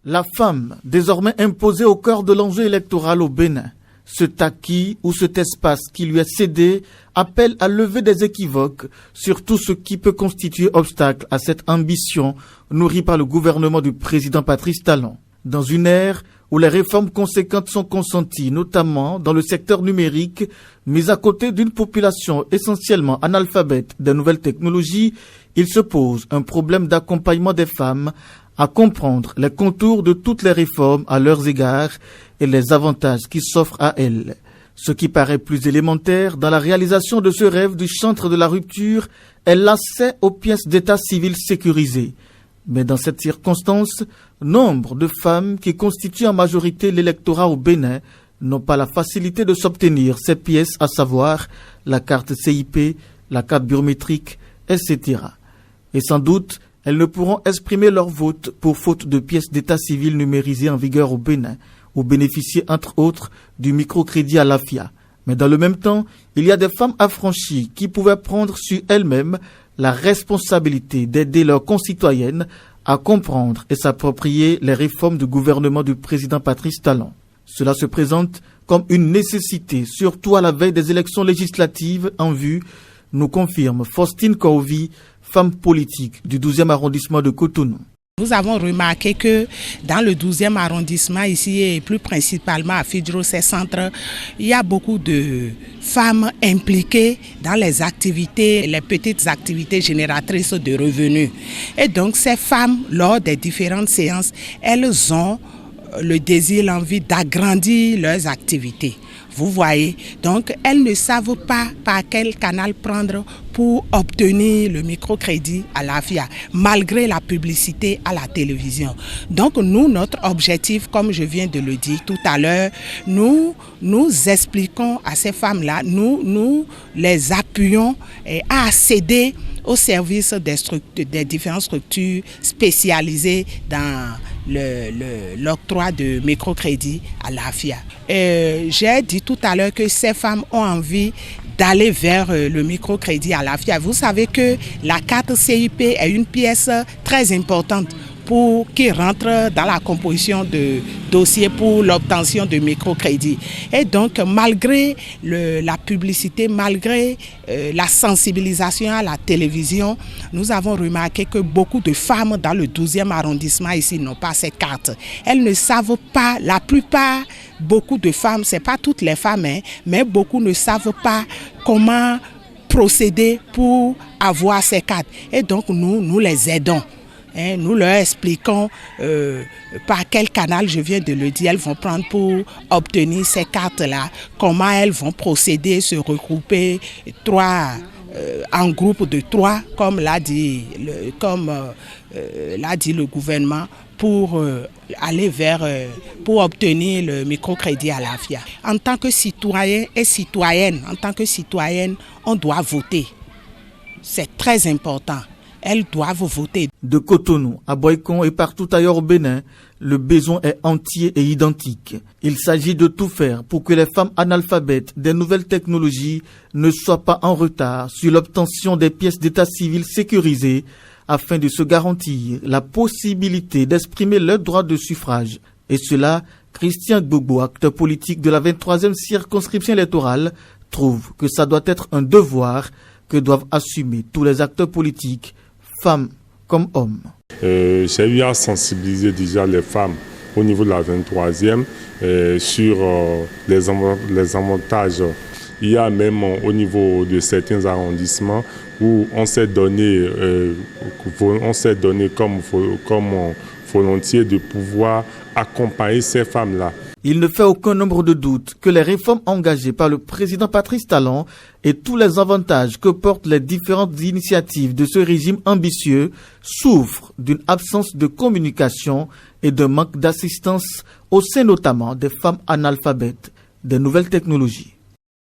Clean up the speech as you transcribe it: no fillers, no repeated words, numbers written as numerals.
La femme, désormais imposée au cœur de l'enjeu électoral au Bénin, cet acquis ou cet espace qui lui est cédé appelle à lever des équivoques sur tout ce qui peut constituer obstacle à cette ambition nourrie par le gouvernement du président Patrice Talon. Dans une ère où les réformes conséquentes sont consenties, notamment dans le secteur numérique, mais à côté d'une population essentiellement analphabète des nouvelles technologies, il se pose un problème d'accompagnement des femmes à comprendre les contours de toutes les réformes à leurs égards et les avantages qui s'offrent à elles. Ce qui paraît plus élémentaire dans la réalisation de ce rêve du chantre de la rupture est l'accès aux pièces d'état civil sécurisées. Mais dans cette circonstance, nombre de femmes qui constituent en majorité l'électorat au Bénin n'ont pas la facilité de s'obtenir ces pièces, à savoir la carte CIP, la carte biométrique, etc. Et sans doute, elles ne pourront exprimer leur vote pour faute de pièces d'état civil numérisées en vigueur au Bénin, ou bénéficier entre autres du microcrédit à l'AFIA. Mais dans le même temps, il y a des femmes affranchies qui pouvaient prendre sur elles-mêmes la responsabilité d'aider leurs concitoyennes à comprendre et s'approprier les réformes du gouvernement du président Patrice Talon. Cela se présente comme une nécessité, surtout à la veille des élections législatives en vue, nous confirme Faustine Kouvi, femme politique du 12e arrondissement de Cotonou. Nous avons remarqué que dans le 12e arrondissement ici et plus principalement à Fidjro, ces centres, il y a beaucoup de femmes impliquées dans les activités, les petites activités génératrices de revenus. Et donc ces femmes, lors des différentes séances, elles ont le désir, l'envie d'agrandir leurs activités. Vous voyez, donc elles ne savent pas par quel canal prendre pour obtenir le microcrédit à l'AFIA, malgré la publicité à la télévision. Donc nous, notre objectif, comme je viens de le dire tout à l'heure, nous expliquons à ces femmes-là, nous les appuyons à accéder au service des différentes structures spécialisées dans l'octroi de microcrédit à l'AFIA. J'ai dit tout à l'heure que ces femmes ont envie d'aller vers le microcrédit à l'AFIA. Vous savez que la carte CIP est une pièce très importante qui rentre dans la composition de dossiers pour l'obtention de microcrédit. Et donc, malgré la publicité, malgré la sensibilisation à la télévision, nous avons remarqué que beaucoup de femmes dans le 12e arrondissement ici n'ont pas ces cartes. Elles ne savent pas, la plupart, beaucoup de femmes, ce n'est pas toutes les femmes, mais beaucoup ne savent pas comment procéder pour avoir ces cartes. Et donc, nous les aidons. Nous leur expliquons par quel canal, je viens de le dire, elles vont prendre pour obtenir ces cartes-là, comment elles vont procéder, se regrouper en groupe de 3, comme l'a dit le gouvernement, pour aller pour obtenir le microcrédit à l'AFIA. En tant que citoyen et citoyenne, on doit voter. C'est très important. Elles doivent voter. De Cotonou à Boycon et partout ailleurs au Bénin, le besoin est entier et identique. Il s'agit de tout faire pour que les femmes analphabètes des nouvelles technologies ne soient pas en retard sur l'obtention des pièces d'état civil sécurisées afin de se garantir la possibilité d'exprimer leur droit de suffrage. Et cela, Christian Gbogbo, acteur politique de la 23e circonscription électorale, trouve que ça doit être un devoir que doivent assumer tous les acteurs politiques, femmes comme hommes. J'ai eu à sensibiliser déjà les femmes au niveau de la 23e sur les avantages. Il y a même au niveau de certains arrondissements où on s'est donné comme volontiers de pouvoir accompagner ces femmes-là. Il ne fait aucun nombre de doutes que les réformes engagées par le président Patrice Talon et tous les avantages que portent les différentes initiatives de ce régime ambitieux souffrent d'une absence de communication et d'un manque d'assistance au sein notamment des femmes analphabètes des nouvelles technologies.